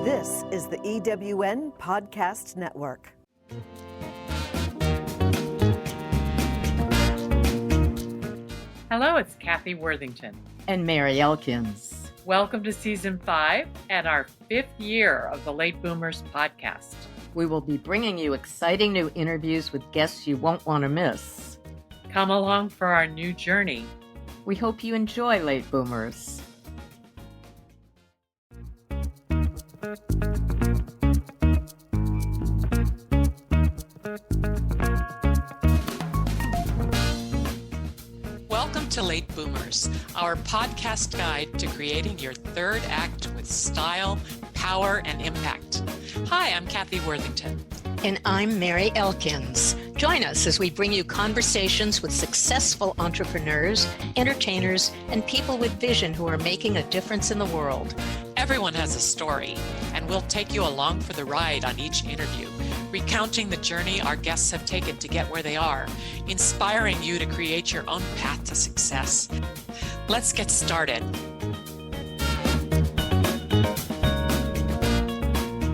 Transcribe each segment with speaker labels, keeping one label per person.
Speaker 1: This is the EWN Podcast Network.
Speaker 2: Hello, it's Cathy Worthington.
Speaker 3: And Mary Elkins.
Speaker 2: Welcome to Season 5 and our 5th year of the Late Boomers podcast.
Speaker 3: We will be bringing you exciting new interviews with guests you won't want to miss.
Speaker 2: Come along for our new journey.
Speaker 3: We hope you enjoy Late Boomers.
Speaker 2: Welcome to Late Boomers, our podcast guide to creating your third act with style, power, and impact. Hi, I'm Cathy Worthington.
Speaker 4: And I'm Mary Elkins. Join us as we bring you conversations with successful entrepreneurs, entertainers, and people with vision who are making a difference in the world.
Speaker 2: Everyone has a story, and we'll take you along for the ride on each interview, recounting the journey our guests have taken to get where they are, inspiring you to create your own path to success. Let's get started.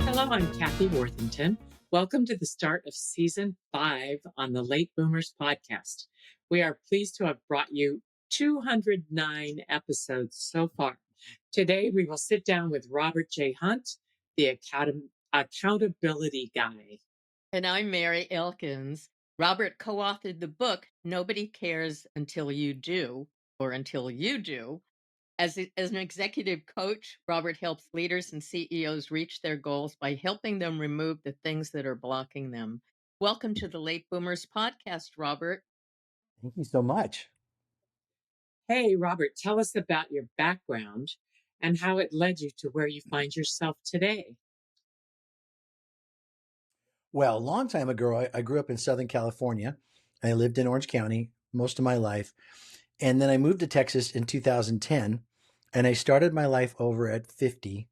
Speaker 2: Hello, I'm Cathy Worthington. Welcome to the start of Season 5 on the Late Boomers podcast. We are pleased to have brought you 209 episodes so far. Today, we will sit down with Robert.J.Hunt, the accountability guy.
Speaker 3: And I'm Mary Elkins. Robert co-authored the book, Nobody Cares Until You Do, or Until You Do. As an executive coach, Robert helps leaders and CEOs reach their goals by helping them remove the things that are blocking them. Welcome to the Late Boomers podcast, Robert.
Speaker 5: Thank you so much.
Speaker 2: Hey, Robert, tell us about your background and how it led you to where you find yourself today.
Speaker 5: Well, a long time ago, I grew up in Southern California. I lived in Orange County most of my life. And then I moved to Texas in 2010, and I started my life over at 50.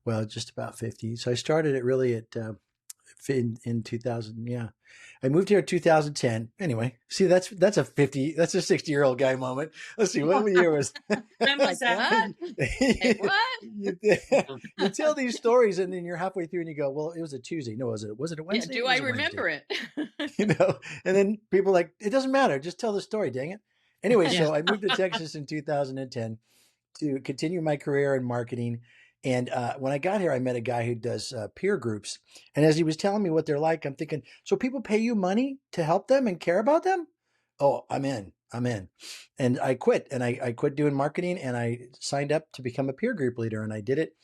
Speaker 5: Well, just about 50. So I started it really at in 2000. Yeah, I moved here in 2010. Anyway, see, that's a 60-year-old guy moment. Let's see, what year was
Speaker 2: When was that?
Speaker 3: What?
Speaker 5: You tell these stories, and then you're halfway through, and you go, "Well, it was a Tuesday. No, was it a Wednesday?
Speaker 3: Yeah, do I remember it?
Speaker 5: And then people are like, it doesn't matter. Just tell the story, dang it. Anyway, so I moved to Texas in 2010 to continue my career in marketing. And when I got here, I met a guy who does peer groups. And as he was telling me what they're like, I'm thinking, so people pay you money to help them and care about them? Oh, I'm in. And I quit. And I quit doing marketing, and I signed up to become a peer group leader. And I did it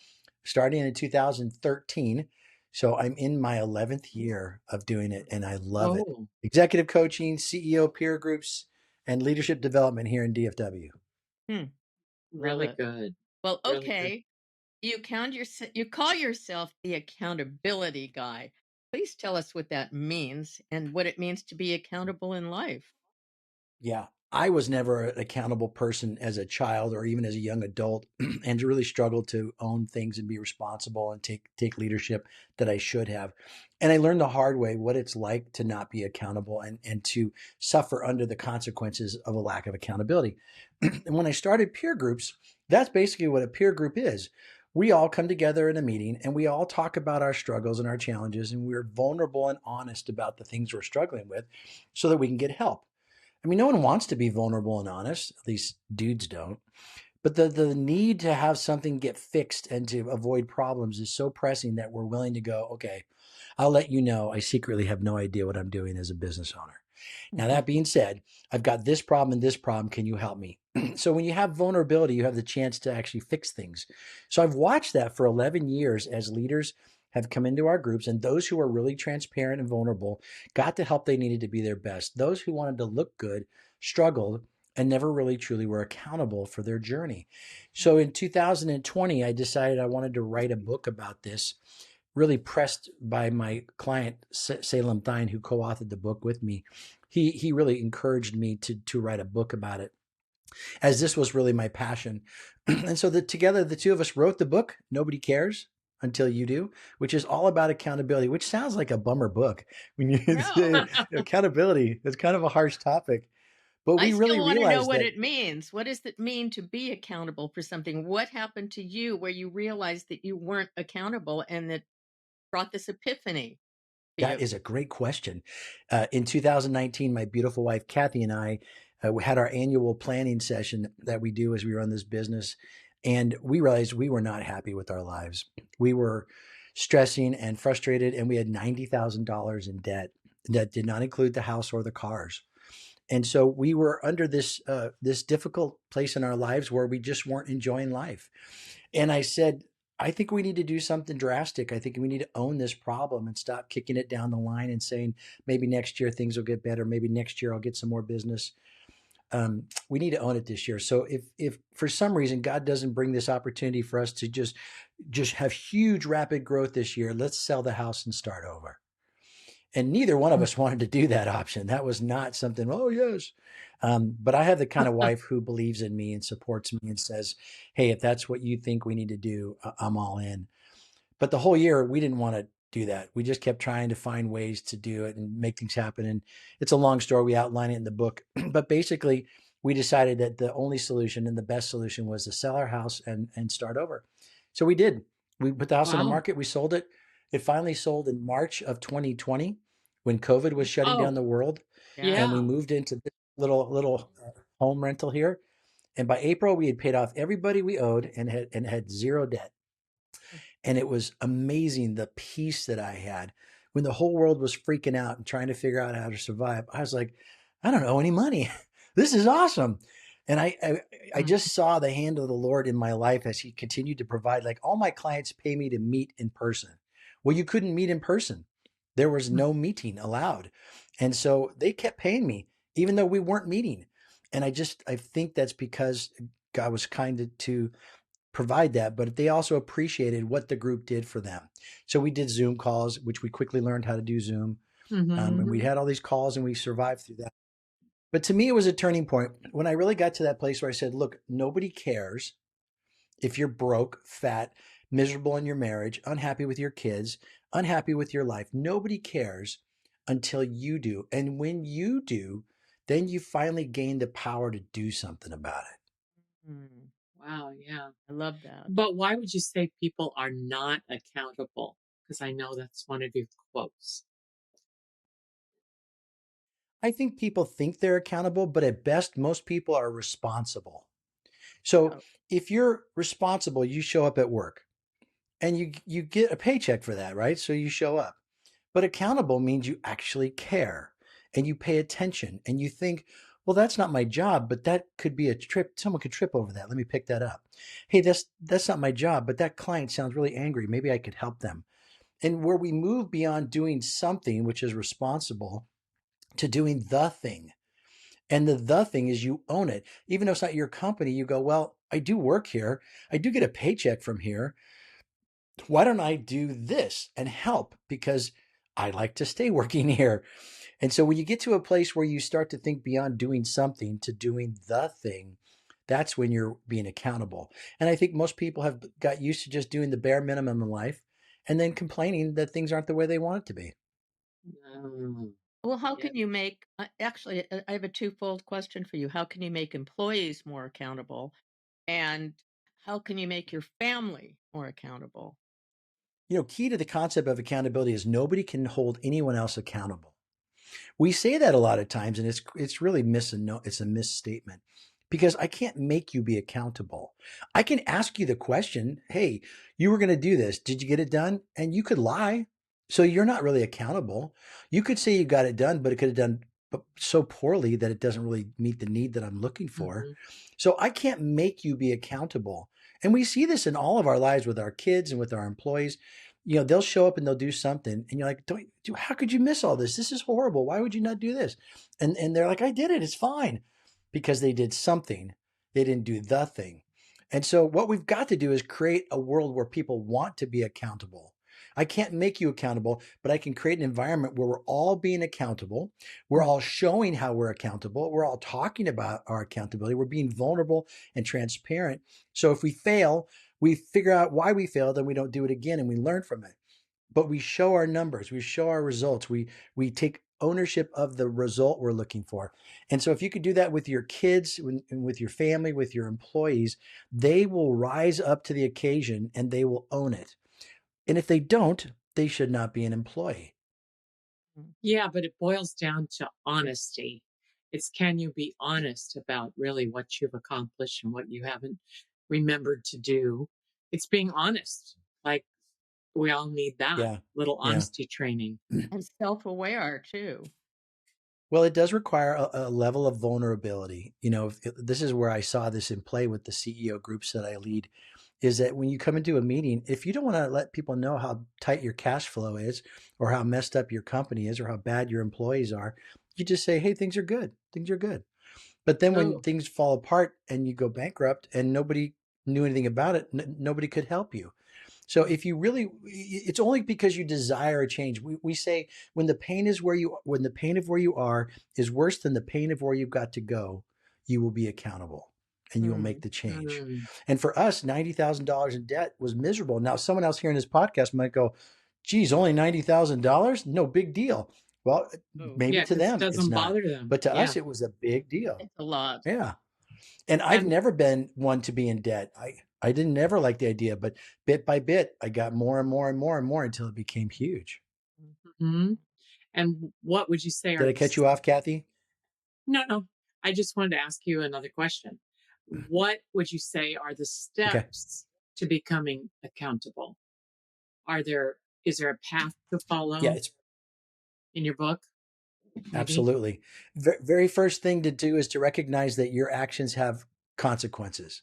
Speaker 5: starting in 2013. So I'm in my 11th year of doing it, and I love it. Executive coaching, CEO peer groups, and leadership development here in DFW.
Speaker 2: Really good.
Speaker 3: Well,
Speaker 2: Really
Speaker 3: okay. You call yourself the accountability guy. Please tell us what that means and what it means to be accountable in life.
Speaker 5: Yeah, I was never an accountable person as a child or even as a young adult, and really struggled to own things and be responsible and take leadership that I should have. And I learned the hard way what it's like to not be accountable and to suffer under the consequences of a lack of accountability. And when I started peer groups, that's basically what a peer group is. We all come together in a meeting, and we all talk about our struggles and our challenges, and we're vulnerable and honest about the things we're struggling with so that we can get help. I mean, no one wants to be vulnerable and honest, at least dudes don't. But the need to have something get fixed and to avoid problems is so pressing that we're willing to go, okay, I'll let you know I secretly have no idea what I'm doing as a business owner. Now, that being said, I've got this problem and this problem. Can you help me? So when you have vulnerability, you have the chance to actually fix things. So I've watched that for 11 years as leaders have come into our groups, and those who are really transparent and vulnerable got the help they needed to be their best. Those who wanted to look good struggled and never really truly were accountable for their journey. So in 2020, I decided I wanted to write a book about this, really pressed by my client, Salem Thine, who co-authored the book with me. He really encouraged me to write a book about it, as this was really my passion. And so together, the two of us wrote the book, Nobody Cares Until You Do, which is all about accountability, which sounds like a bummer book. When you say accountability, it's kind of a harsh topic. But
Speaker 3: I
Speaker 5: we really
Speaker 3: still want to know
Speaker 5: realized
Speaker 3: what
Speaker 5: that,
Speaker 3: it means. What does it mean to be accountable for something? What happened to you where you realized that you weren't accountable and that brought this epiphany to
Speaker 5: that
Speaker 3: you?
Speaker 5: is a great question. In 2019, my beautiful wife, Kathy, and I we had our annual planning session that we do as we run this business. And we realized we were not happy with our lives. We were stressing and frustrated, and we had $90,000 in debt that did not include the house or the cars. And so we were under this difficult place in our lives where we just weren't enjoying life. And I said, I think we need to do something drastic. I think we need to own this problem and stop kicking it down the line and saying maybe next year things will get better. Maybe next year I'll get some more business. We need to own it this year. So if for some reason God doesn't bring this opportunity for us to just have huge rapid growth this year, let's sell the house and start over. And neither one of us wanted to do that option. That was not something, oh, yes. But I have the kind of wife who believes in me and supports me and says, hey, if that's what you think we need to do, I'm all in. But the whole year, we didn't want to do that. We just kept trying to find ways to do it and make things happen. And it's a long story. We outline it in the book. But basically, we decided that the only solution and the best solution was to sell our house and start over. So we did. We put the house on the
Speaker 2: Wow.
Speaker 5: market. We sold it. It finally sold in March of 2020 when COVID was shutting down
Speaker 2: Oh,
Speaker 5: the world.
Speaker 3: Yeah.
Speaker 5: And we
Speaker 2: yeah.
Speaker 5: moved into this little home rental here. And by April, we had paid off everybody we owed and had zero debt. And it was amazing the peace that I had when the whole world was freaking out and trying to figure out how to survive. I was like, I don't owe any money. This is awesome. And I
Speaker 2: Mm.
Speaker 5: just saw the hand of the Lord in my life as he continued to provide. Like, all my clients pay me to meet in person. Well, you couldn't meet in person. There was no meeting allowed. And so they kept paying me, even though we weren't meeting. And I think that's because God was kind to provide that, but they also appreciated what the group did for them. So we did Zoom calls, which we quickly learned how to do Zoom. And we
Speaker 2: Mhm.
Speaker 5: had all these calls and we survived through that. But to me, it was a turning point when I really got to that place where I said, look, nobody cares if you're broke, fat, miserable in your marriage, unhappy with your kids, unhappy with your life. Nobody cares until you do. And when you do, then you finally gain the power to do something about it.
Speaker 3: Mm,
Speaker 2: Wow, yeah.
Speaker 3: I love that.
Speaker 2: But why would you say people are not accountable? Because I know that's one of your quotes.
Speaker 5: I think people think they're accountable, but at best, most people are responsible. So
Speaker 3: Oh,
Speaker 5: if you're responsible, you show up at work and you get a paycheck for that, right? So you show up. But accountable means you actually care and you pay attention and you think, well, that's not my job, but that could be a trip. Someone could trip over that. Let me pick that up. Hey, that's not my job, but that client sounds really angry. Maybe I could help them. And where we move beyond doing something, which is responsible, to doing the thing. And the thing is you own it. Even though it's not your company, you go, well, I do work here. I do get a paycheck from here. Why don't I do this and help? Because I like to stay working here. And so when you get to a place where you start to think beyond doing something to doing the thing, that's when you're being accountable. And I think most people have got used to just doing the bare minimum in life and then complaining that things aren't the way they want it to be.
Speaker 2: Mm,
Speaker 3: well, how
Speaker 2: yeah.
Speaker 3: can you make, actually, I have a twofold question for you. How can you make employees more accountable? And how can you make your family more accountable?
Speaker 5: Key to the concept of accountability is nobody can hold anyone else accountable. We say that a lot of times, and it's really it's a misstatement because I can't make you be accountable. I can ask you the question, hey, you were going to do this. Did you get it done? And you could lie. So you're not really accountable. You could say you got it done, but it could have done so poorly that it doesn't really meet the need that I'm looking for.
Speaker 2: Mhm.
Speaker 5: So I can't make you be accountable. And we see this in all of our lives with our kids and with our employees. They'll show up and they'll do something, and you're like, how could you miss all this? This is horrible. Why would you not do this? And they're like, I did it. It's fine, because they did something. They didn't do the thing. And so what we've got to do is create a world where people want to be accountable. I can't make you accountable, but I can create an environment where we're all being accountable. We're all showing how we're accountable. We're all talking about our accountability. We're being vulnerable and transparent. So if we fail, we figure out why we failed and we don't do it again and we learn from it. But we show our numbers, we show our results, we take ownership of the result we're looking for. And so if you could do that with your kids, with your family, with your employees, they will rise up to the occasion and they will own it. And if they don't, they should not be an employee.
Speaker 2: Yeah, but it boils down to honesty. It's, can you be honest about really what you've accomplished and what you haven't remembered to do? It's being honest. Like, we all need that
Speaker 5: Yeah.
Speaker 2: little
Speaker 5: Yeah.
Speaker 2: honesty training.
Speaker 3: And self-aware too.
Speaker 5: Well, it does require a level of vulnerability. This is where I saw this in play with the CEO groups that I lead, is that when you come into a meeting, if you don't want to let people know how tight your cash flow is or how messed up your company is or how bad your employees are, you just say, hey, things are good. Things are good. But then when
Speaker 3: So,
Speaker 5: things fall apart and you go bankrupt and nobody knew anything about it, nobody could help you. So if you really, it's only because you desire a change. We say when the pain when the pain of where you are is worse than the pain of where you've got to go, you will be accountable and you will make the change.
Speaker 2: Mm.
Speaker 5: And for us, $90,000 in debt was miserable. Now, someone else hearing this podcast might go, geez, only $90,000? No big deal. Well, maybe
Speaker 2: Yeah,
Speaker 5: to
Speaker 2: because it
Speaker 5: them it's
Speaker 2: doesn't
Speaker 5: not,
Speaker 2: bother them.
Speaker 5: but to
Speaker 2: Yeah.
Speaker 5: us it was a big deal.
Speaker 3: it's a lot.
Speaker 5: Yeah. And I've
Speaker 2: And
Speaker 5: never been one to be in debt. I didn't never like the idea, but bit by bit, I got more and more and more and more until it became huge.
Speaker 2: mhm. And what would you say are
Speaker 5: Did I
Speaker 2: the
Speaker 5: catch you off, Kathy?
Speaker 2: no, no. I just wanted to ask you another question. What would you say are the
Speaker 5: Okay.
Speaker 2: steps to becoming accountable? Is there a path to
Speaker 5: Yeah,
Speaker 2: follow
Speaker 5: it's
Speaker 2: in your book? Maybe?
Speaker 5: absolutely. Very first thing to do is to recognize that your actions have consequences.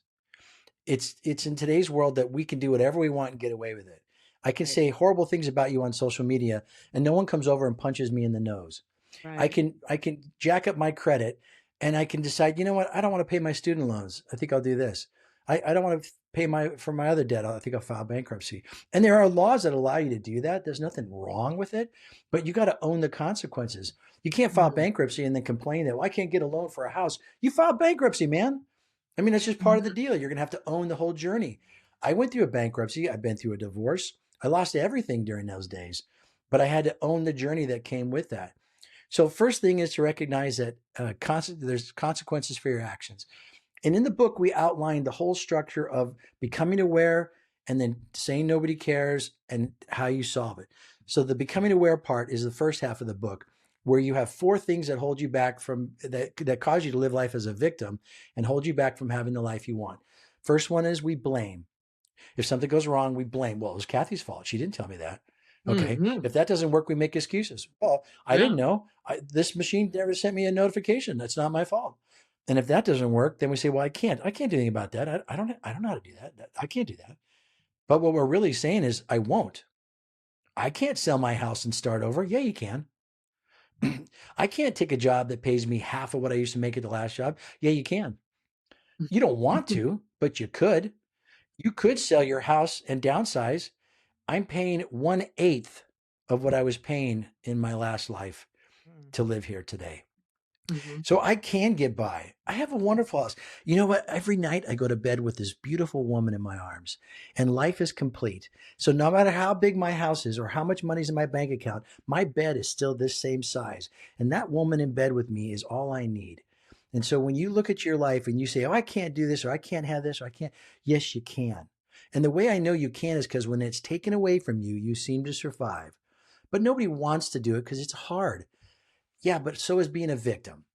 Speaker 5: It's in today's world that we can do whatever we want and get away with it. I can
Speaker 3: Right.
Speaker 5: say horrible things about you on social media and no one comes over and punches me in the nose.
Speaker 3: Right.
Speaker 5: I can jack up my credit and I can decide, you know what, I don't want to pay my student loans. I think I'll do this. I don't want to pay for my other debt. I think I'll file bankruptcy. And there are laws that allow you to do that. There's nothing wrong with it, but you got to own the consequences. You can't file
Speaker 2: Mm.
Speaker 5: bankruptcy and then complain that, well, I can't get a loan for a house. You filed bankruptcy, man. I mean, that's just part of the
Speaker 2: Mhm.
Speaker 5: deal. You're going to have to own the whole journey. I went through a bankruptcy. I've been through a divorce. I lost everything during those days, but I had to own the journey that came with that. So first thing is to recognize that there's consequences for your actions. And in the book, we outlined the whole structure of becoming aware and then saying nobody cares and how you solve it. So the becoming aware part is the first half of the book, where you have four things that hold you back from that cause you to live life as a victim and hold you back from having the life you want. First one is we blame. If something goes wrong, we blame. Well, it was Kathy's fault. She didn't tell me that. Okay.
Speaker 2: Mhm.
Speaker 5: If that doesn't work, we make excuses. Well, I
Speaker 2: Yeah.
Speaker 5: didn't know. This machine never sent me a notification. That's not my fault. And if that doesn't work, then we say, well, I can't do anything about that. I don't know how to do that. I can't do that. But what we're really saying is, I won't. I can't sell my house and start over. Yeah, you can. I can't take a job that pays me half of what I used to make at the last job. Yeah, you can. You don't want to, but you could. You could sell your house and downsize. I'm paying 1/8 of what I was paying in my last life
Speaker 3: Mm.
Speaker 5: to live here today.
Speaker 2: Mhm.
Speaker 5: So I can get by. I have a wonderful house. You know what? Every night I go to bed with this beautiful woman in my arms, and life is complete. So no matter how big my house is or how much money's in my bank account, my bed is still this same size. And that woman in bed with me is all I need. And so when you look at your life and you say, oh, I can't do this, or I can't have this, or I can't, yes, you can. And the way I know you can is because when it's taken away from you, you seem to survive. But nobody wants to do it because it's hard. Yeah, but so is being a victim.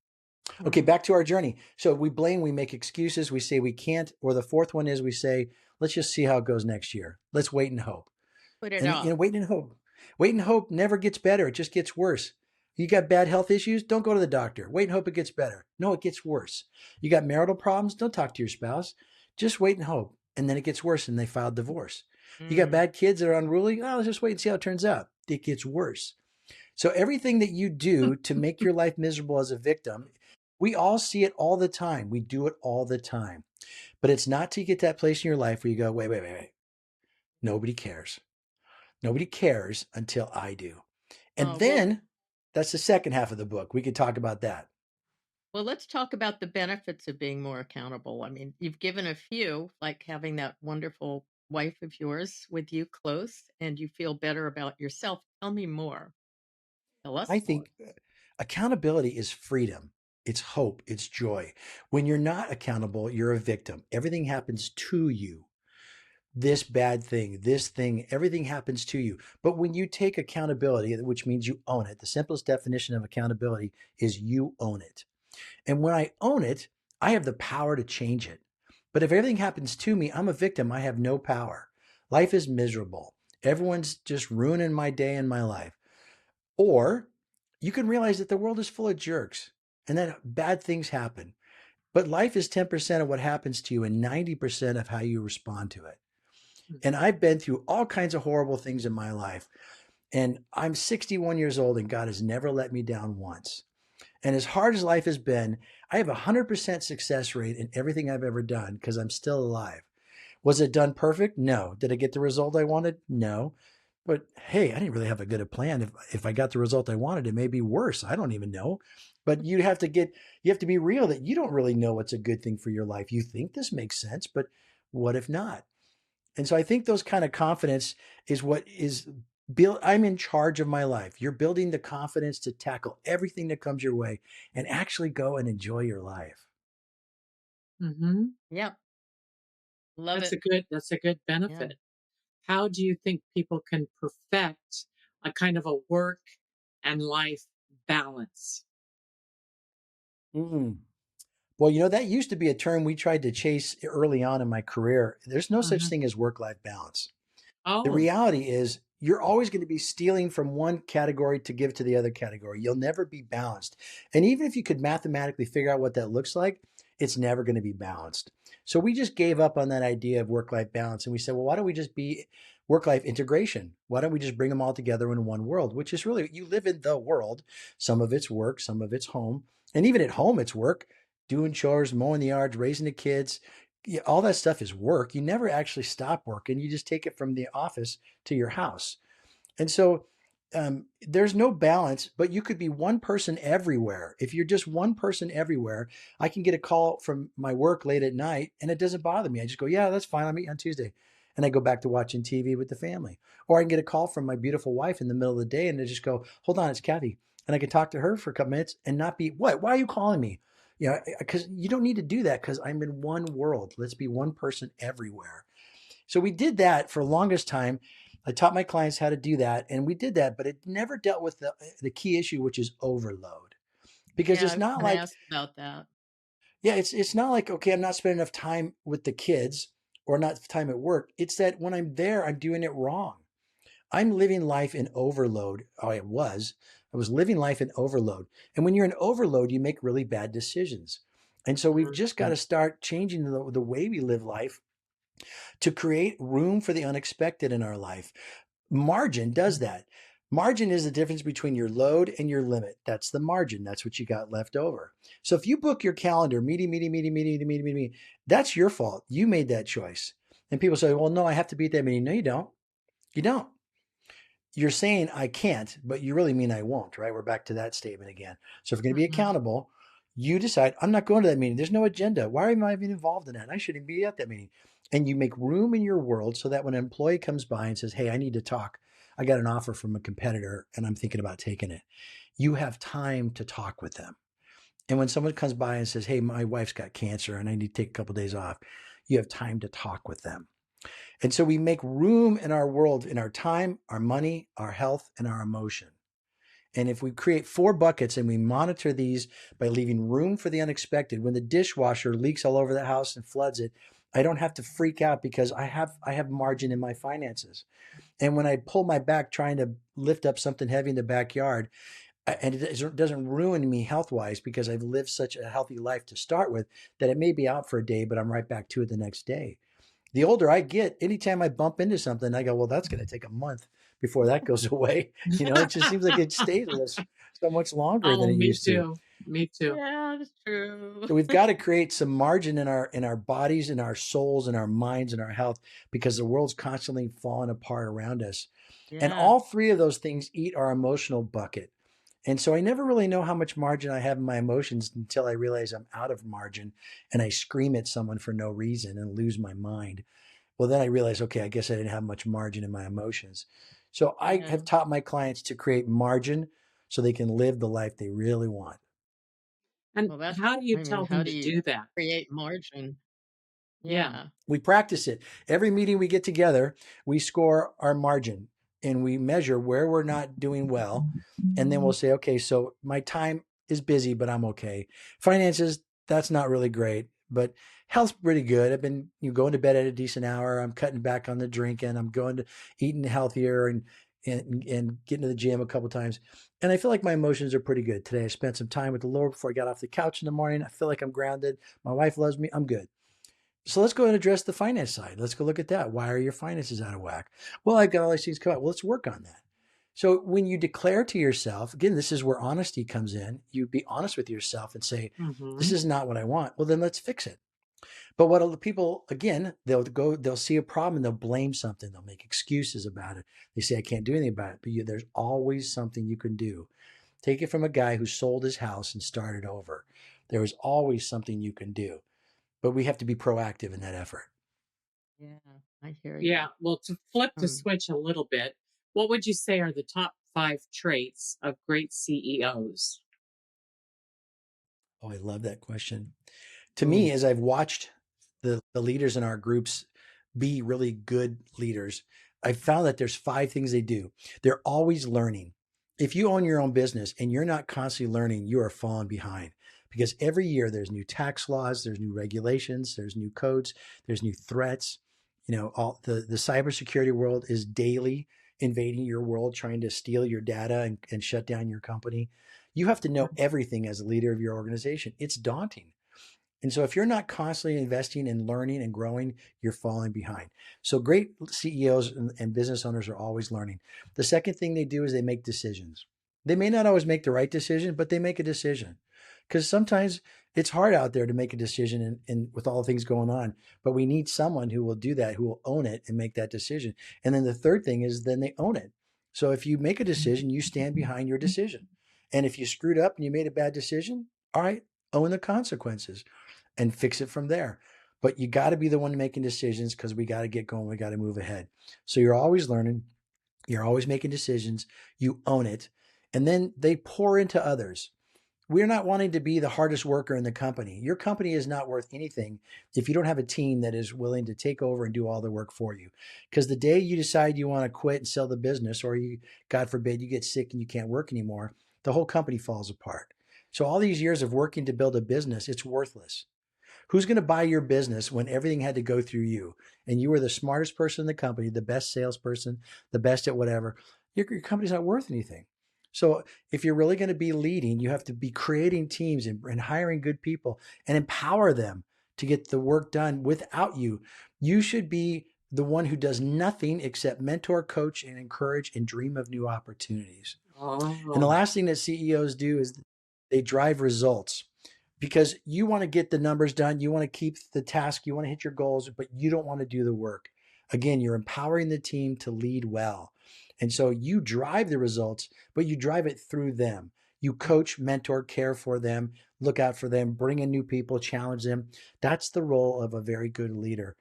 Speaker 5: Okay,
Speaker 3: Mm.
Speaker 5: back to our journey. So we blame, we make excuses, we say we can't, or the fourth one is we say, let's just see how it goes next year. Let's wait and hope.
Speaker 3: Put it
Speaker 5: And
Speaker 3: off.
Speaker 5: wait and hope never gets better. It just gets worse. You got bad health issues? Don't go to the doctor. Wait and hope it gets better. No, it gets worse. You got marital problems? Don't talk to your spouse. Just wait and hope. And then it gets worse and they file divorce. You got
Speaker 3: Mm.
Speaker 5: bad kids that are unruly? Oh, let's just wait and see how it turns out. It gets worse. So everything that you do to make your life miserable as a victim, we all see it all the time. We do it all the time. But it's not till you get to that place in your life where you go, wait. Nobody cares. Nobody cares until I do. And
Speaker 3: Well,
Speaker 5: then that's the second half of the book. We could talk about that.
Speaker 3: well, let's talk about the benefits of being more accountable. I mean, you've given a few, like having that wonderful wife of yours with you close and you feel better about yourself. Tell me more. Tell us
Speaker 5: I
Speaker 3: more.
Speaker 5: think Accountability is freedom. It's hope. It's joy. When you're not accountable, you're a victim. Everything happens to you. This bad thing, this thing, everything happens to you. But when you take accountability, which means you own it, the simplest definition of accountability is you own it. And when I own it, I have the power to change it. But if everything happens to me, I'm a victim. I have no power. Life is miserable. Everyone's just ruining my day and my life. Or you can realize that the world is full of jerks and that bad things happen. But life is 10% of what happens to you and 90% of how you respond to it. And I've been through all kinds of horrible things in my life. And I'm 61 years old and God has never let me down once. And as hard as life has been, I have a 100% success rate in everything I've ever done because I'm still alive. Was it done perfect? No. Did I get the result I wanted? No. But hey, I didn't really have a good plan. If I got the result I wanted, it may be worse. I don't even know. But you have to be real that you don't really know what's a good thing for your life. You think this makes sense, but what if not? And so I think those kind of confidence is what is built. I'm in charge of my life. You're building the confidence to tackle everything that comes your way and actually go and enjoy your life.
Speaker 2: Mm-hmm.
Speaker 3: Yep. Love
Speaker 2: That's
Speaker 3: it.
Speaker 2: that's a good
Speaker 3: Yeah.
Speaker 2: benefit. How do you think people can perfect a kind of a work and life balance?
Speaker 5: Mm. Well, that used to be a term we tried to chase early on in my career. There's no such
Speaker 2: Uh-huh.
Speaker 5: thing as work-life balance. The
Speaker 2: Oh,
Speaker 5: reality is you're always going to be stealing from one category to give to the other category. You'll never be balanced. And even if you could mathematically figure out what that looks like, it's never going to be balanced. So we just gave up on that idea of work-life balance and we said, well, why don't we just be work-life integration? Why don't we just bring them all together in one world, which is really, you live in the world. Some of it's work, some of it's home. And even at home, it's work, doing chores, mowing the yards, raising the kids. Yeah, all that stuff is work. You never actually stop working. You just take it from the office to your house. And so there's no balance, but you could be one person everywhere. If you're just one person everywhere, I can get a call from my work late at night and it doesn't bother me. I just go, yeah, that's fine. I'll meet you on Tuesday. And I go back to watching TV with the family. Or I can get a call from my beautiful wife in the middle of the day and they just go, hold on, it's Cathy. And I can talk to her for a couple minutes and not be, what? Why are you calling me? Because you don't need to do that because I'm in one world. Let's be one person everywhere. So we did that for the longest time. I taught my clients how to do that, and we did that, but it never dealt with the key issue, which is overload. Because
Speaker 3: Yeah, I
Speaker 5: it's
Speaker 3: was
Speaker 5: not
Speaker 3: going to
Speaker 5: like,
Speaker 3: ask about that.
Speaker 5: yeah, it's not like, okay, I'm not spending enough time with the kids or not time at work. It's that when I'm there, I'm doing it wrong. I'm living life in overload. Oh, I was living life in overload. And when you're in overload, you make really bad decisions. And so we've just got
Speaker 2: mhm.
Speaker 5: to start changing the way we live life to create room for the unexpected in our life. Margin does that. Margin is the difference between your load and your limit. That's the margin. That's what you got left over. So if you book your calendar, meeting, that's your fault. You made that choice. And people say, well, no, I have to be at that meeting. No, you don't. You don't. You're saying I can't, but you really mean I won't, right? We're back to that statement again. So if you're going to be
Speaker 3: Mhm.
Speaker 5: accountable, you decide, I'm not going to that meeting. There's no agenda. Why am I even involved in that? I shouldn't be at that meeting. And you make room in your world so that when an employee comes by and says, hey, I need to talk, I got an offer from a competitor and I'm thinking about taking it. You have time to talk with them. And when someone comes by and says, hey, my wife's got cancer and I need to take a couple of days off, you have time to talk with them. And so we make room in our world, in our time, our money, our health, and our emotion. And if we create 4 buckets and we monitor these by leaving room for the unexpected, when the dishwasher leaks all over the house and floods it, I don't have to freak out because I have margin in my finances. And when I pull my back trying to lift up something heavy in the backyard, and it doesn't ruin me health wise because I've lived such a healthy life to start with that it may be out for a day, but I'm right back to it the next day. The older I get, anytime I bump into something, I go, well, that's going to take a month before that goes away. It just seems like it stays with us so much longer than
Speaker 2: Oh,
Speaker 5: it
Speaker 2: me
Speaker 5: used to.
Speaker 2: too. Me too.
Speaker 3: Yeah, that's true.
Speaker 5: So we've got to create some margin in our bodies, in our souls, in our minds, in our health, because the world's constantly falling apart around us. And
Speaker 3: Yeah.
Speaker 5: all 3 of those things eat our emotional bucket. And so I never really know how much margin I have in my emotions until I realize I'm out of margin and I scream at someone for no reason and lose my mind. Well, then I realized, okay, I guess I didn't have much margin in my emotions. So I
Speaker 3: Yeah.
Speaker 5: have taught my clients to create margin so they can live the life they really want.
Speaker 2: And
Speaker 3: Well, that's,
Speaker 2: how do you
Speaker 3: I mean,
Speaker 2: tell
Speaker 3: how
Speaker 2: them
Speaker 3: do
Speaker 2: to
Speaker 3: you
Speaker 2: do that?
Speaker 3: create margin?
Speaker 2: Yeah.
Speaker 3: Yeah.
Speaker 5: We practice it. Every meeting we get together, we score our margin and we measure where we're not doing well. And then we'll say, okay, so my time is busy, but I'm okay. Finances, that's not really great, but health's pretty good. I've been going to bed at a decent hour. I'm cutting back on the drinking. I'm going to eating healthier and getting to the gym a couple times. And I feel like my emotions are pretty good. Today I spent some time with the Lord before I got off the couch in the morning. I feel like I'm grounded. My wife loves me. I'm good. So let's go and address the finance side. Let's go look at that. Why are your finances out of whack? Well, I've got all these things come out. Well, let's work on that. So when you declare to yourself, again, this is where honesty comes in. You be honest with yourself and say, this
Speaker 2: Mm-hmm.
Speaker 5: is not what I want. Well, then let's fix it. But what other people, again, they'll see a problem and they'll blame something. They'll make excuses about it. They say, I can't do anything about it. But there's always something you can do. Take it from a guy who sold his house and started over. There is always something you can do. But we have to be proactive in that effort.
Speaker 3: Yeah. I hear you.
Speaker 2: Yeah. Well, to flip the
Speaker 3: Um,
Speaker 2: switch a little bit, what would you say are the top 5 traits of great CEOs?
Speaker 5: Oh, I love that question. To
Speaker 2: Mm.
Speaker 5: me, as I've watched the leaders in our groups be really good leaders, I've found that there's 5 things they do. They're always learning. If you own your own business and you're not constantly learning, you are falling behind because every year there's new tax laws, there's new regulations, there's new codes, there's new threats. All the cybersecurity world is daily invading your world, trying to steal your data and shut down your company. You have to know everything as a leader of your organization. It's daunting. And so if you're not constantly investing in learning and growing, you're falling behind. So great CEOs and business owners are always learning. The second thing they do is they make decisions. They may not always make the right decision, but they make a decision. Because sometimes it's hard out there to make a decision and with all the things going on. But we need someone who will do that, who will own it and make that decision. And then the third thing is then they own it. So if you make a decision, you stand behind your decision. And if you screwed up and you made a bad decision, all right, own the consequences and fix it from there. But you got to be the one making decisions because we got to get going. We got to move ahead. So you're always learning. You're always making decisions. You own it. And then they pour into others. We're not wanting to be the hardest worker in the company. Your company is not worth anything if you don't have a team that is willing to take over and do all the work for you. Because the day you decide you want to quit and sell the business, or you, God forbid, you get sick and you can't work anymore, the whole company falls apart. So all these years of working to build a business, it's worthless. Who's going to buy your business when everything had to go through you and you were the smartest person in the company, the best salesperson, the best at whatever? Your company's not worth anything. So if you're really going to be leading, you have to be creating teams and hiring good people and empower them to get the work done without you. You should be the one who does nothing except mentor, coach, and encourage and dream of new opportunities. And the
Speaker 2: Oh,
Speaker 5: last thing that CEOs do is they drive results because you want to get the numbers done, you want to keep the task, you want to hit your goals, but you don't want to do the work. Again, you're empowering the team to lead well. And so you drive the results, but you drive it through them. You coach, mentor, care for them, look out for them, bring in new people, challenge them. That's the role of a very good leader.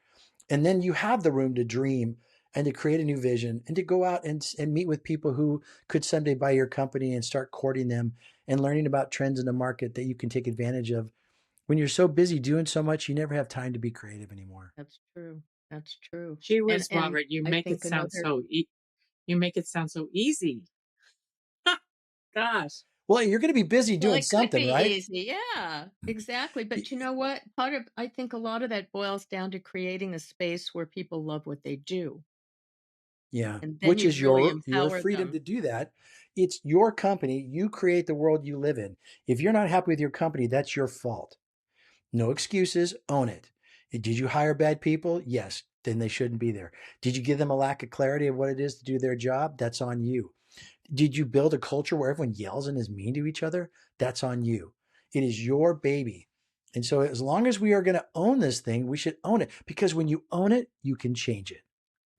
Speaker 5: And then you have the room to dream and to create a new vision and to go out and meet with people who could someday buy your company and start courting them and learning about trends in the market that you can take advantage of. When you're so busy doing so much, you never have time to be creative anymore.
Speaker 3: that's true. That's true.
Speaker 2: gee
Speaker 3: And
Speaker 2: whiz,
Speaker 3: and
Speaker 2: Robert,
Speaker 3: I think another,
Speaker 2: you make it sound so easy. Gosh.
Speaker 5: Well, you're going to be busy
Speaker 3: well,
Speaker 5: doing
Speaker 3: it could
Speaker 5: something,
Speaker 3: be
Speaker 5: right?
Speaker 3: easy. Yeah, exactly. But you know what? I think a lot of that boils down to creating a space where people love what they do.
Speaker 5: Yeah,
Speaker 3: And then
Speaker 5: which
Speaker 3: you
Speaker 5: is
Speaker 3: really
Speaker 5: your
Speaker 3: empower
Speaker 5: freedom
Speaker 3: them.
Speaker 5: to do that. It's your company. You create the world you live in. If you're not happy with your company, that's your fault. No excuses, own it. Did you hire bad people? Yes, then they shouldn't be there. Did you give them a lack of clarity of what it is to do their job? That's on you. Did you build a culture where everyone yells and is mean to each other? That's on you. It is your baby. And so, as long as we are going to own this thing, we should own it because when you own it, you can change it.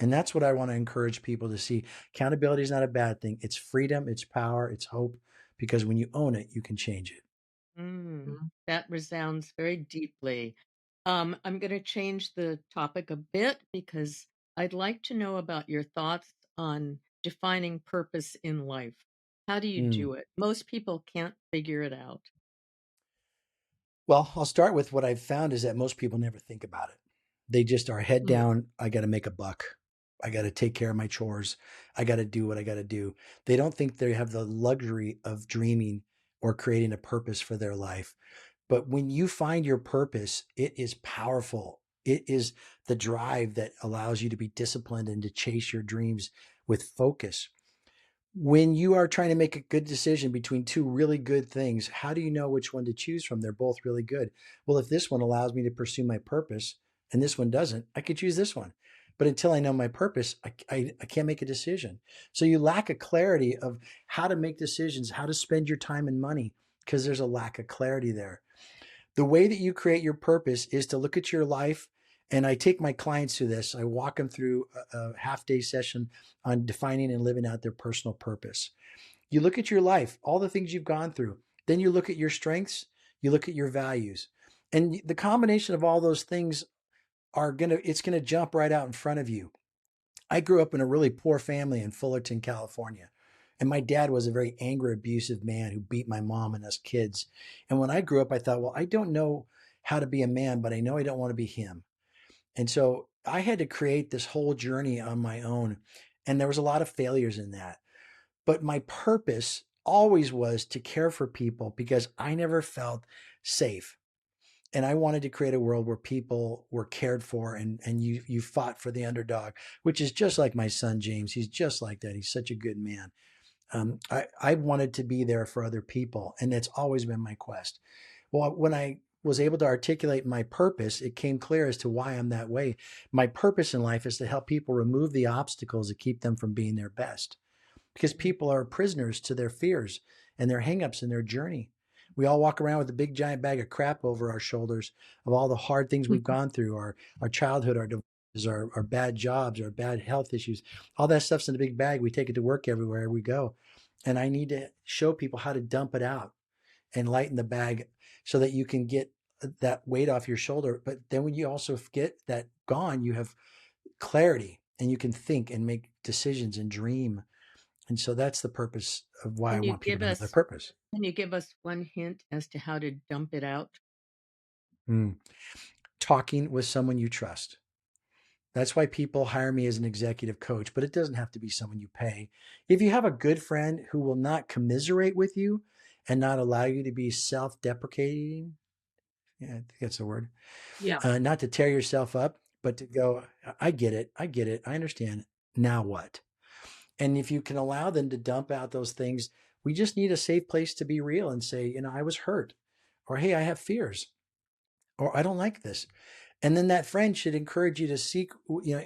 Speaker 5: And that's what I want to encourage people to see. Accountability is not a bad thing. It's freedom, it's power, it's hope, because when you own it, you can change it.
Speaker 2: Mhm.
Speaker 3: That resounds very deeply. I'm going to change the topic a bit because I'd like to know about your thoughts on defining purpose in life. How do you
Speaker 5: Mm.
Speaker 3: do it? Most people can't figure it out.
Speaker 5: Well, I'll start with what I've found is that most people never think about it. They just are head
Speaker 3: Mm.
Speaker 5: down. I got to make a buck. I got to take care of my chores. I got to do what I got to do. They don't think they have the luxury of dreaming or creating a purpose for their life. But when you find your purpose, it is powerful. It is the drive that allows you to be disciplined and to chase your dreams with focus. When you are trying to make a good decision between two really good things, how do you know which one to choose from? They're both really good. Well, if this one allows me to pursue my purpose and this one doesn't, I could choose this one. But until I know my purpose, I can't make a decision. So you lack a clarity of how to make decisions, how to spend your time and money, because there's a lack of clarity there. The way that you create your purpose is to look at your life. And I take my clients through this. I walk them through a half day session on defining and living out their personal purpose. You look at your life, all the things you've gone through. Then you look at your strengths, you look at your values. And the combination of all those things it's going to jump right out in front of you. I grew up in a really poor family in Fullerton, California. And my dad was a very angry, abusive man who beat my mom and us kids. And when I grew up, I thought, well, I don't know how to be a man, but I know I don't want to be him. And so I had to create this whole journey on my own. And there was a lot of failures in that. But my purpose always was to care for people because I never felt safe. And I wanted to create a world where people were cared for and you fought for the underdog, which is just like my son, James. He's just like that. He's such a good man. I wanted to be there for other people. And that's always been my quest. Well, when I was able to articulate my purpose, it came clear as to why I'm that way. My purpose in life is to help people remove the obstacles that keep them from being their best because people are prisoners to their fears and their hangups in their journey. We all walk around with a big giant bag of crap over our shoulders of all the hard things we've gone through, our childhood, our divorces, our bad jobs, our bad health issues. All that stuff's in a big bag. We take it to work everywhere we go. And I need to show people how to dump it out and lighten the bag so that you can get that weight off your shoulder. But then when you also get that gone, you have clarity and you can think and make decisions and dream. And so that's the purpose of why I
Speaker 3: Can you
Speaker 5: want people
Speaker 3: give
Speaker 5: to know their
Speaker 3: us
Speaker 5: purpose.
Speaker 3: can you give us one hint as to how to dump it out?
Speaker 5: Mm. Talking with someone you trust. That's why people hire me as an executive coach, but it doesn't have to be someone you pay. If you have a good friend who will not commiserate with you and not allow you to be self deprecating, yeah, I think that's the word,
Speaker 2: Yeah.
Speaker 5: not to tear yourself up, but to go, I get it. I get it. I understand. Now what? And if you can allow them to dump out those things, we just need a safe place to be real and say, I was hurt, or hey, I have fears, or I don't like this. And then that friend should encourage you to seek,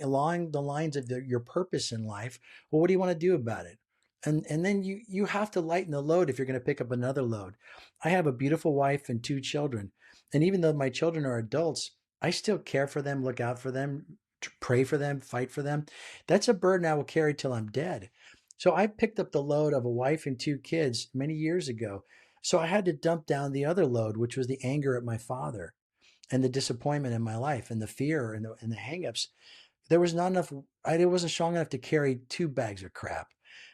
Speaker 5: along the lines of your purpose in life. Well, what do you want to do about it? And then you have to lighten the load if you're going to pick up another load. I have a beautiful wife and two children. And even though my children are adults, I still care for them, look out for them, pray for them, fight for them. That's a burden I will carry till I'm dead. So I picked up the load of a wife and two kids many years ago. So I had to dump down the other load, which was the anger at my father and the disappointment in my life and the fear and the hangups. There was not enough. I wasn't strong enough to carry two bags of crap.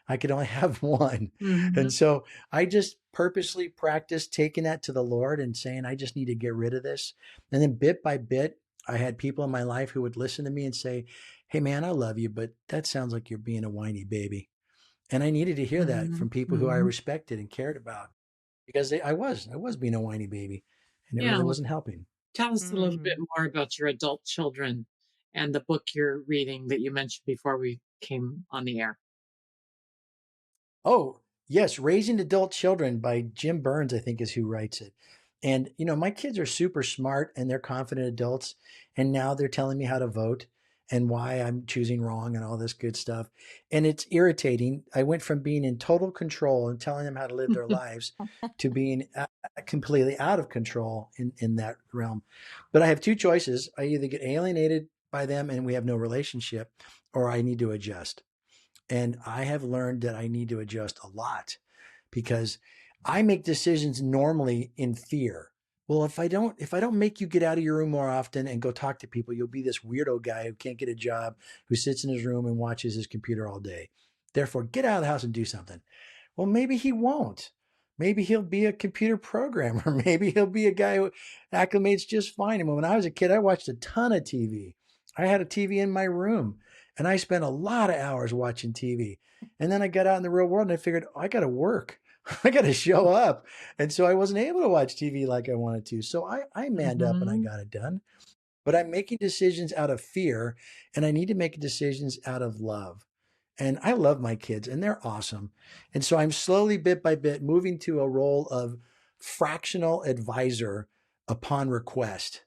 Speaker 5: I could only have one.
Speaker 2: Mm-hmm.
Speaker 5: And so I just purposely practiced taking that to the Lord and saying, I just need to get rid of this. And then bit by bit, I had people in my life who would listen to me and say, hey, man, I love you, but that sounds like you're being a whiny baby. And I needed to hear that
Speaker 2: Mm-hmm.
Speaker 5: from people who I respected and cared about because I was being a whiny baby and it
Speaker 2: Yeah.
Speaker 5: really wasn't helping.
Speaker 2: Tell us a little bit more about your adult children and the book you're reading that you mentioned before we came on the air.
Speaker 5: Oh, yes, Raising Adult Children by Jim Burns, I think is who writes it. And, my kids are super smart and they're confident adults. And now they're telling me how to vote and why I'm choosing wrong and all this good stuff. And it's irritating. I went from being in total control and telling them how to live their lives to being completely out of control in that realm. But I have two choices. I either get alienated by them and we have no relationship, or I need to adjust. And I have learned that I need to adjust a lot because I make decisions normally in fear. Well, if I don't make you get out of your room more often and go talk to people, you'll be this weirdo guy who can't get a job, who sits in his room and watches his computer all day. Therefore, get out of the house and do something. Well, maybe he won't. Maybe he'll be a computer programmer. Maybe he'll be a guy who acclimates just fine. And when I was a kid, I watched a ton of TV. I had a TV in my room and I spent a lot of hours watching TV. And then I got out in the real world and I figured, I got to work. I got to show up. And so I wasn't able to watch TV like I wanted to. So I manned up and I got it done. But I'm making decisions out of fear and I need to make decisions out of love. And I love my kids and they're awesome. And so I'm slowly, bit by bit, moving to a role of fractional advisor upon request.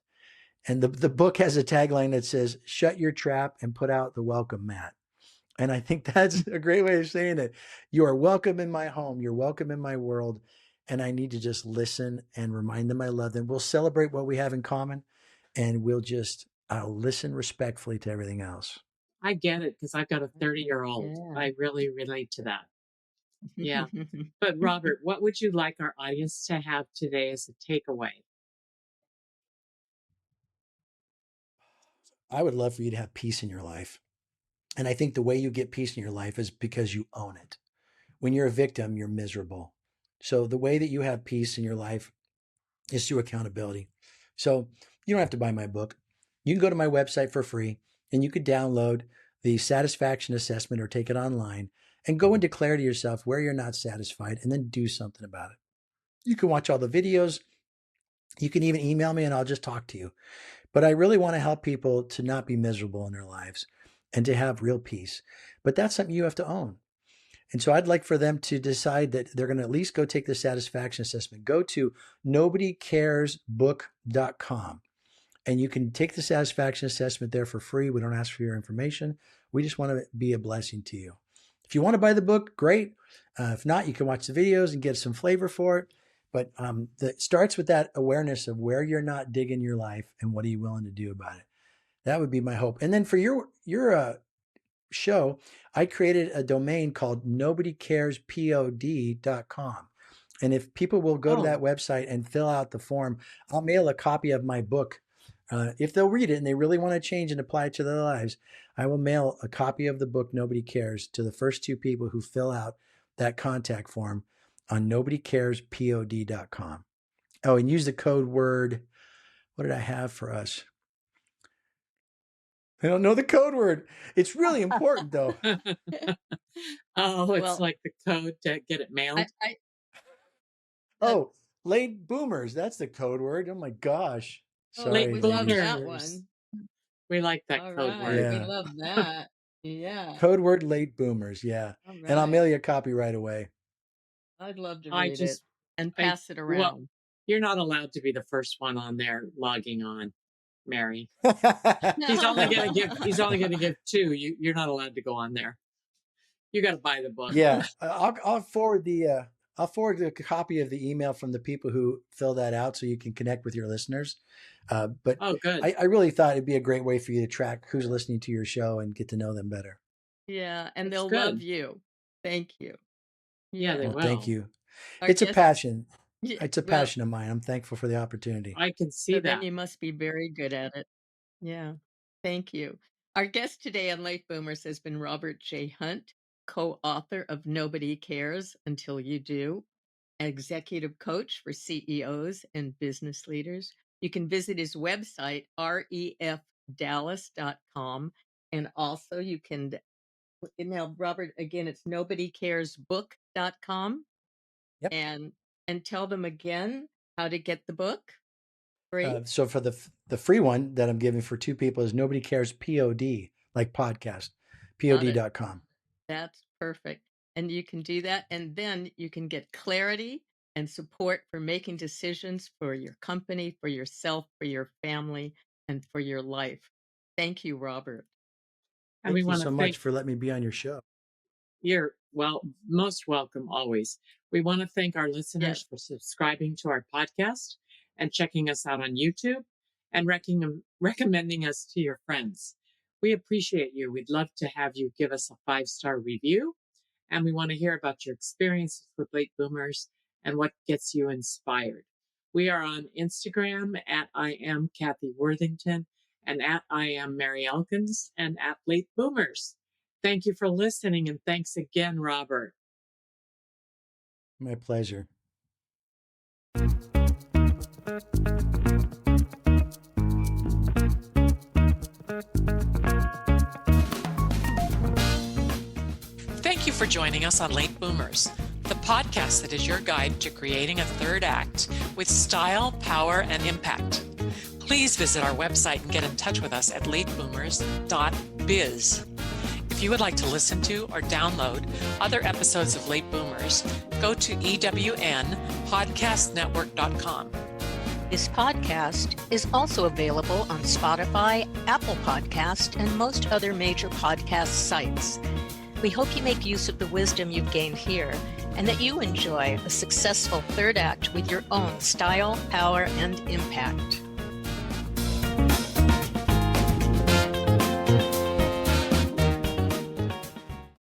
Speaker 5: And the book has a tagline that says, shut your trap and put out the welcome mat. And I think that's a great way of saying it. You are welcome in my home. You're welcome in my world. And I need to just listen and remind them I love them. We'll celebrate what we have in common and I'll listen respectfully to everything else.
Speaker 2: I get it because I've got a 30-year-old.
Speaker 3: Yeah.
Speaker 2: I really relate to that. Yeah. But Robert, what would you like our audience to have today as a takeaway?
Speaker 5: I would love for you to have peace in your life. And I think the way you get peace in your life is because you own it. When you're a victim, you're miserable. So the way that you have peace in your life is through accountability. So you don't have to buy my book. You can go to my website for free and you could download the satisfaction assessment or take it online and go and declare to yourself where you're not satisfied and then do something about it. You can watch all the videos. You can even email me and I'll just talk to you. But I really want to help people to not be miserable in their lives and to have real peace. But that's something you have to own. And so I'd like for them to decide that they're going to at least go take the satisfaction assessment. Go to nobodycaresbook.com and you can take the satisfaction assessment there for free. We don't ask for your information. We just want to be a blessing to you. If you want to buy the book, great. If not, you can watch the videos and get some flavor for it. But it starts with that awareness of where you're not digging your life and what are you willing to do about it. That would be my hope. And then for your show, I created a domain called nobodycarespod.com. And if people will go to that website and fill out the form, I'll mail a copy of my book. If they'll read it and they really want to change and apply it to their lives, I will mail a copy of the book, Nobody Cares, to the first 2 people who fill out that contact form on nobodycarespod.com. Oh, and use the code word. What did I have for us? I don't know the code word. It's really important, though.
Speaker 2: Oh, it's
Speaker 3: Well,
Speaker 2: like the code to get it mailed.
Speaker 5: Oh, late boomers. That's the code word. Oh my gosh. Sorry,
Speaker 2: Late
Speaker 3: we love
Speaker 5: ladies.
Speaker 3: that
Speaker 2: boomers.
Speaker 3: one.
Speaker 2: We like that
Speaker 3: All
Speaker 2: code
Speaker 3: right.
Speaker 2: word.
Speaker 3: We
Speaker 5: Yeah.
Speaker 3: love that. Yeah.
Speaker 5: Code word late boomers. Yeah.
Speaker 3: All
Speaker 5: And I'll
Speaker 3: right.
Speaker 5: mail you a copy right away.
Speaker 3: I'd love to
Speaker 2: I
Speaker 3: read it
Speaker 2: just,
Speaker 3: and
Speaker 2: I,
Speaker 3: pass it
Speaker 2: well,
Speaker 3: around.
Speaker 2: you're not allowed to be the first one on there logging on, Mary. He's only going to give 2. You're not allowed to go on there. You got to buy the book.
Speaker 5: Yeah. I'll forward the copy of the email from the people who fill that out so you can connect with your listeners. But
Speaker 2: Oh, good.
Speaker 5: I really thought it'd be a great way for you to track who's listening to your show and get to know them better.
Speaker 3: Yeah, and
Speaker 2: That's
Speaker 3: they'll
Speaker 2: good.
Speaker 3: love you. Thank you.
Speaker 2: Yeah, they
Speaker 5: Well,
Speaker 2: will.
Speaker 5: thank you.
Speaker 3: Our
Speaker 5: It's a
Speaker 3: guest-
Speaker 5: passion.
Speaker 3: Yeah,
Speaker 5: It's a
Speaker 3: well,
Speaker 5: passion of mine. I'm thankful for the opportunity.
Speaker 2: I can see
Speaker 3: so
Speaker 2: that.
Speaker 3: then you must be very good at it. Yeah. Thank you. Our guest today on Late Boomers has been Robert J. Hunt, co-author of Nobody Cares Until You Do, executive coach for CEOs and business leaders. You can visit his website, refdallas.com. And also you can email Robert again, it's nobodycaresbook.com.
Speaker 5: Yep.
Speaker 3: And tell them again how to get the book. Free.
Speaker 5: So for the free one that I'm giving for 2 people is Nobody Cares POD, like podcast, pod.com.
Speaker 3: That's perfect. And you can do that. And then you can get clarity and support for making decisions for your company, for yourself, for your family, and for your life. Thank you, Robert.
Speaker 2: And
Speaker 5: Thank
Speaker 2: we
Speaker 5: you
Speaker 2: want
Speaker 5: so
Speaker 2: to
Speaker 5: much
Speaker 2: thank
Speaker 5: for letting me be on your show.
Speaker 2: You're most welcome always. We want to thank our listeners for subscribing to our podcast and checking us out on YouTube and recommending us to your friends. We appreciate you. We'd love to have you give us a 5-star review. And we want to hear about your experiences with late boomers and what gets you inspired. We are on Instagram at I am Cathy Worthington and at I am Mary Elkins and at Late Boomers. Thank you for listening and thanks again, Robert.
Speaker 5: My pleasure.
Speaker 2: Thank you for joining us on Late Boomers, the podcast that is your guide to creating a third act with style, power, and impact. Please visit our website and get in touch with us at lateboomers.biz. If you would like to listen to or download other episodes of Late Boomers, go to ewnpodcastnetwork.com.
Speaker 4: This podcast is also available on Spotify, Apple Podcast, and most other major podcast sites. We hope you make use of the wisdom you've gained here and that you enjoy a successful third act with your own style, power, and impact.